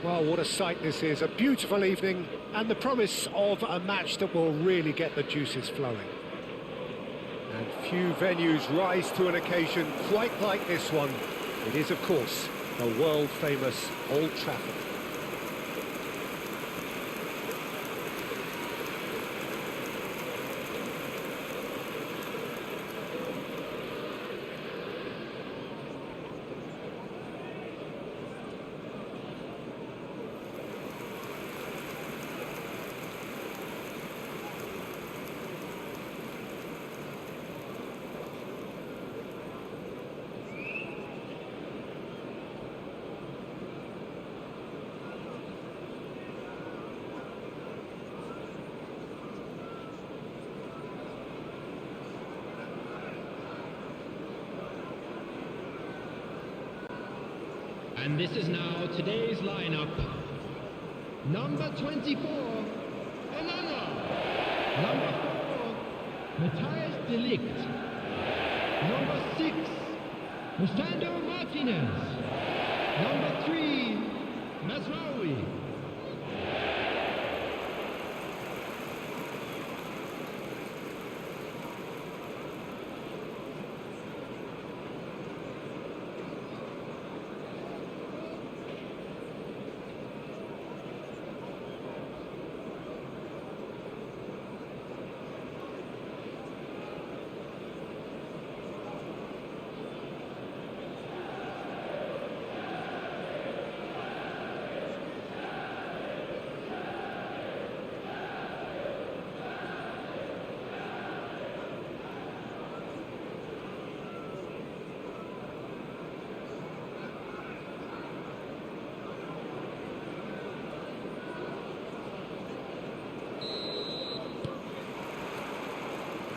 Well, what a sight this is. A beautiful evening and the promise of a match that will really get the juices flowing. And few venues rise to an occasion quite like this one. It is, of course, the world-famous Old Trafford. And this is now today's lineup. Number 24, Onana. Number 4, Matthias de Ligt. Number 6, Lisandro Martinez. Number 3, Mazraoui.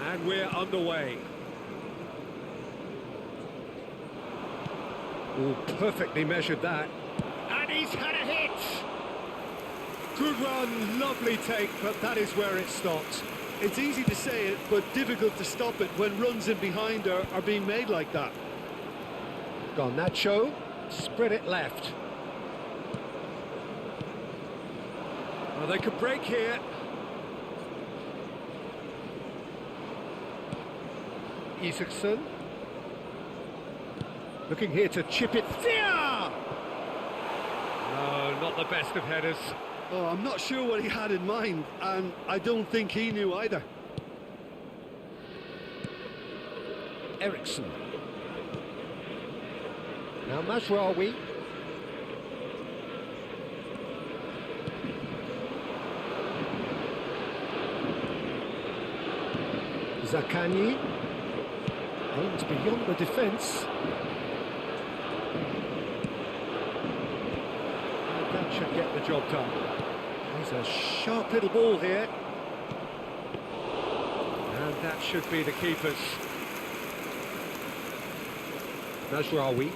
And we're underway. Oh, perfectly measured that. And he's had a hit! Good run, lovely take, but that is where it stopped. It's easy to say it, but difficult to stop it when runs in behind are being made like that. Gone Nacho, spread it left. Well, they could break here. Isaacson. Looking here to chip it. No, not the best of headers. Oh, I'm not sure what he had in mind, and I don't think he knew either. Ericsson. Now Mazraoui. Zaccagni. Aims beyond the defence. And that should get the job done. There's a sharp little ball here. And that should be the keeper's. Mazraoui.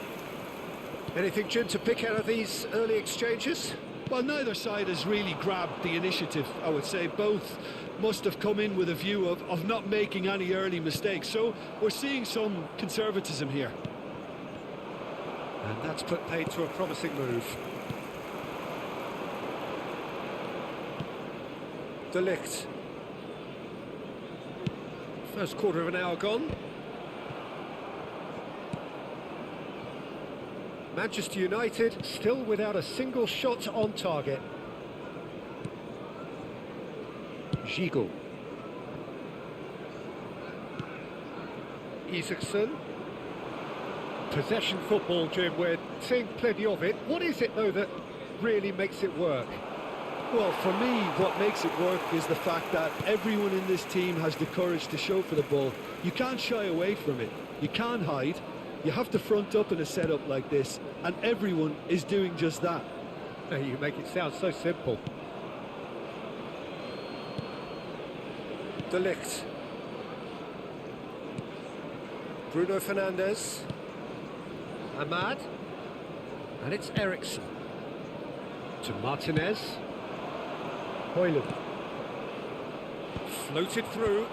Anything, Jim, to pick out of these early exchanges? Well, neither side has really grabbed the initiative, I would say. Both must have come in with a view of not making any early mistakes. So we're seeing some conservatism here. And that's put paid to a promising move. De Ligt. First quarter of an hour gone. Manchester United still without a single shot on target. Gigot. Isaacson. Possession football, Jim, we're seeing plenty of it. What is it, though, that really makes it work? Well, for me, what makes it work is the fact that everyone in this team has the courage to show for the ball. You can't shy away from it. You can't hide. You have to front up in a setup like this, and everyone is doing just that. You make it sound so simple. De Ligt. Bruno Fernandes. Ahmad. And it's Ericsson. To Martinez. Højlund. Floated through.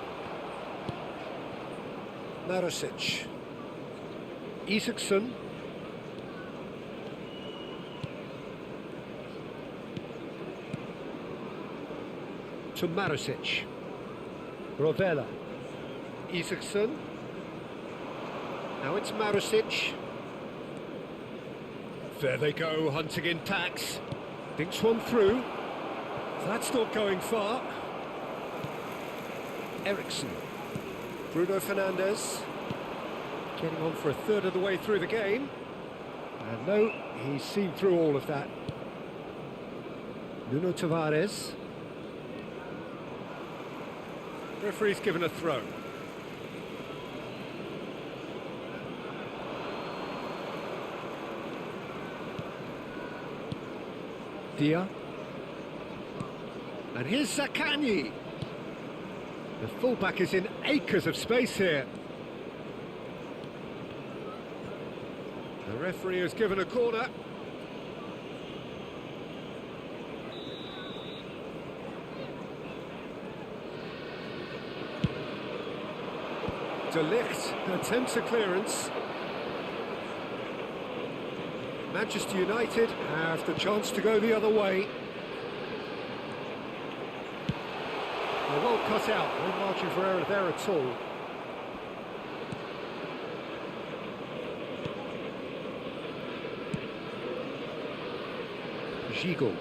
Marosic. Isaacson. To Maricic. Rovella. Isaacson. Now it's Maricic. There they go, hunting in packs. Dinks one through. That's not going far. Ericsson. Bruno Fernandes. Getting on for a third of the way through the game. And no, he's seen through all of that. Nuno Tavares. Referee's given a throw. Dia. And here's Zaccagni. The fullback is in acres of space here. The referee has given a corner. De Ligt attempts a clearance. Manchester United have the chance to go the other way. They're well cut out, no margin for error there at all. Gigot.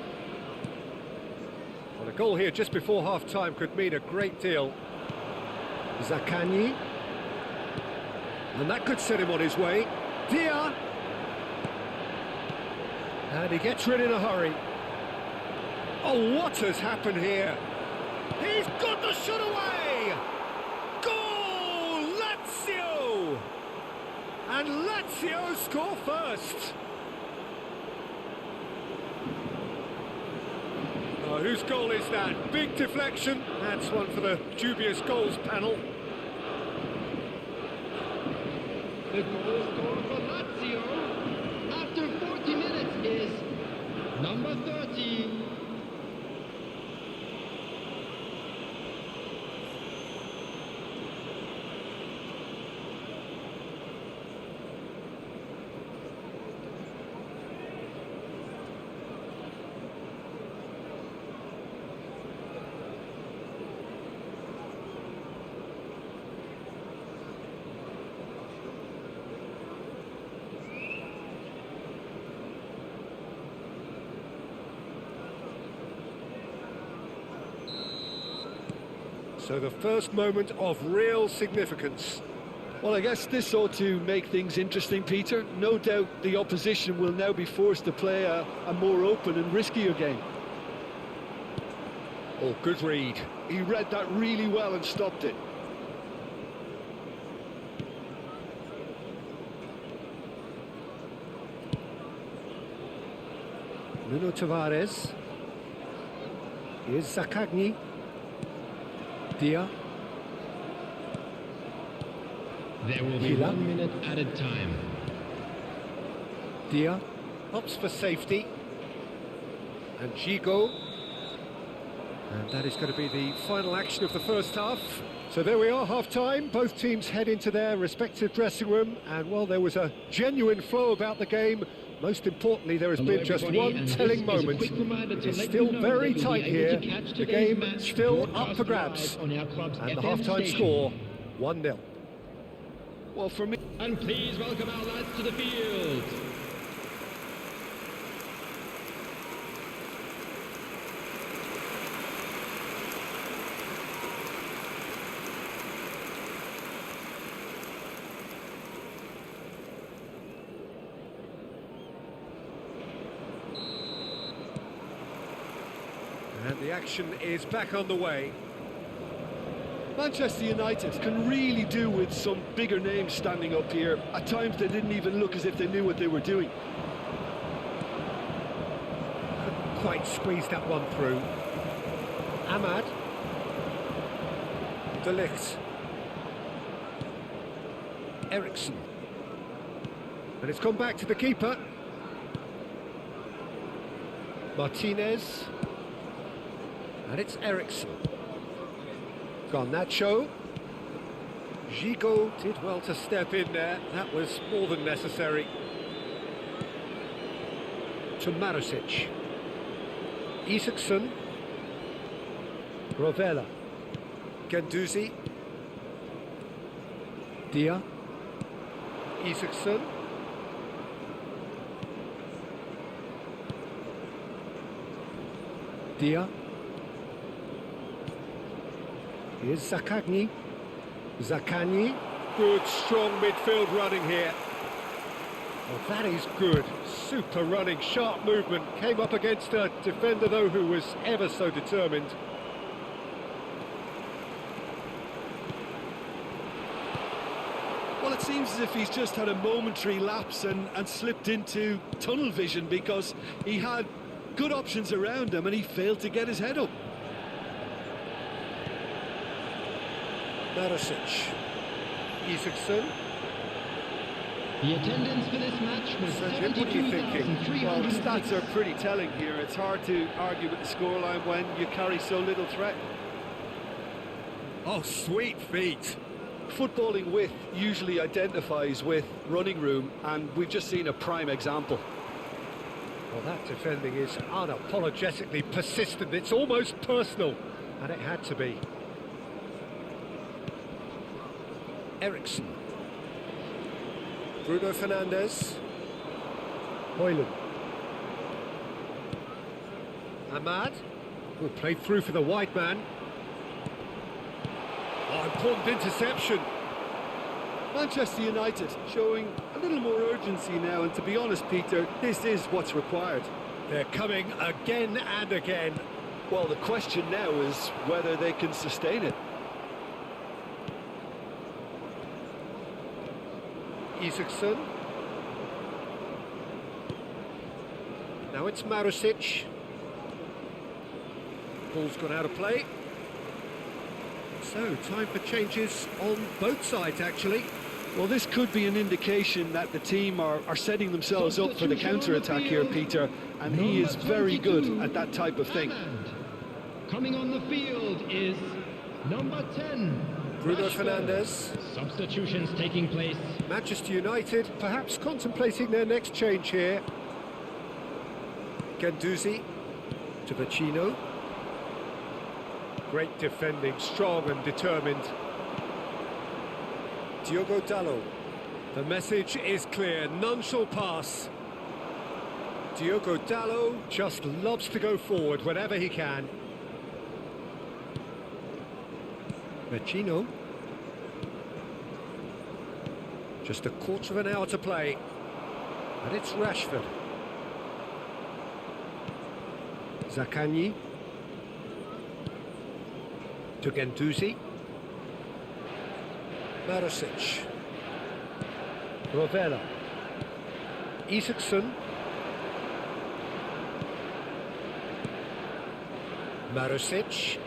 Well, a goal here just before half-time could mean a great deal. Zaccagni. And that could set him on his way. Dia. And he gets rid in a hurry. Oh, what has happened here? He's got the shot away! Goal! Lazio! And Lazio score first. Oh, whose goal is that? Big deflection. That's one for the dubious goals panel. The goal scorer for Lazio after 40 minutes is number 30. So the first moment of real significance. Well, I guess this ought to make things interesting, Peter. No doubt the opposition will now be forced to play a more open and riskier game. Oh, good read. He read that really well and stopped it. Nuno Tavares. Here's Zaccagni. Dia. There will be 1 minute added time. Dia opts for safety. And Gigot. And that is going to be the final action of the first half. So there we are, half-time. Both teams head into their respective dressing room. And, well, there was a genuine flow about the game. Most importantly, there has been just one telling moment. It's still very tight here. The game still up for grabs. And the half-time score, 1-0. Well, for me... And please welcome our lads to the field. And the action is back on the way. Manchester United can really do with some bigger names standing up here. At times they didn't even look as if they knew what they were doing. Couldn't quite squeeze that one through. Ahmad. De Ligt. Ericsson. And it's gone back to the keeper. Martinez. And it's Ericsson. Garnacho. Gigot did well to step in there. That was more than necessary. To Maricic. Isaacson. Rovella. Ganduzi. Dia. Isaacson. Dia. Here's Zakagni. Zakagni. Good, strong midfield running here. Well, that is good. Super running, sharp movement. Came up against a defender, though, who was ever so determined. Well, it seems as if he's just had a momentary lapse and slipped into tunnel vision, because he had good options around him and he failed to get his head up. Marosic. Isaacson. The attendance for this match was So, Jim, what are you thinking? Well, the 72,306. stats are pretty telling here. It's hard to argue with the scoreline when you carry so little threat. Oh, sweet feet. Footballing width usually identifies with running room, and we've just seen a prime example. Well, that defending is unapologetically persistent. It's almost personal, and it had to be. Eriksson. Bruno Fernandes. Hoyland. Ahmad, who played through for the wide man. Oh, important interception. Manchester United showing a little more urgency now, and to be honest, Peter, this is what's required. They're coming again and again. Well, the question now is whether they can sustain it. Isaacson. Now it's Marosic. Ball's gone out of play. So, time for changes on both sides, actually. Well, this could be an indication that the team are setting themselves up for the counter-attack here, Peter, and he is very good at that type of thing. And coming on the field is number 10. Bruno Rashford. Fernandes. Substitutions taking place. Manchester United perhaps contemplating their next change here. Ganduzi to Vecino. Great defending, strong and determined. Diogo Dalot. The message is clear, none shall pass. Diogo Dalot just loves to go forward whenever he can. Vecino. Just a quarter of an hour to play. And it's Rashford. Zakagni. To Ganduzi. Marosic. Rovella. Isaacson. Marosic.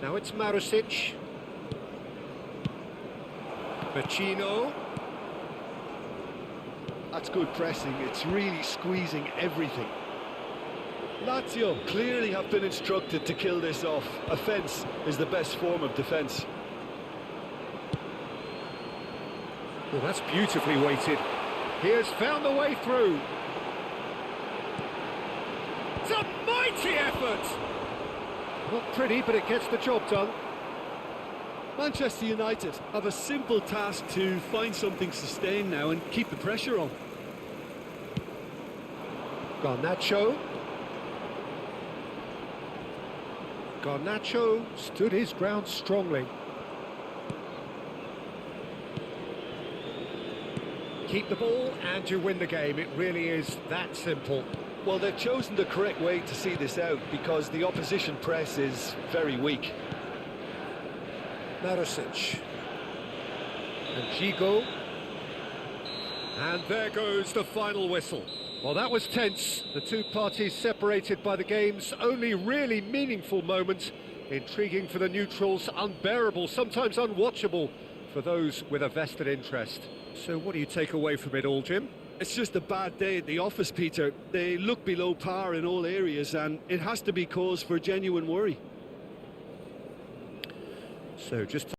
Now it's Marosic. Vecino. That's good pressing. It's really squeezing everything. Lazio clearly have been instructed to kill this off. Offence is the best form of defence. Well, that's beautifully weighted. He has found the way through. It's a mighty effort! Not pretty, but it gets the job done. Manchester United have a simple task to find something sustained now and keep the pressure on. Garnacho. Garnacho stood his ground strongly. Keep the ball and you win the game. It really is that simple. Well, they've chosen the correct way to see this out because the opposition press is very weak. Marosic. And Gigo. And there goes the final whistle. Well, that was tense. The two parties separated by the game's only really meaningful moment. Intriguing for the neutrals, unbearable, sometimes unwatchable for those with a vested interest. So what do you take away from it all, Jim? It's just a bad day at the office, Peter. They look below par in all areas, and it has to be cause for genuine worry. So just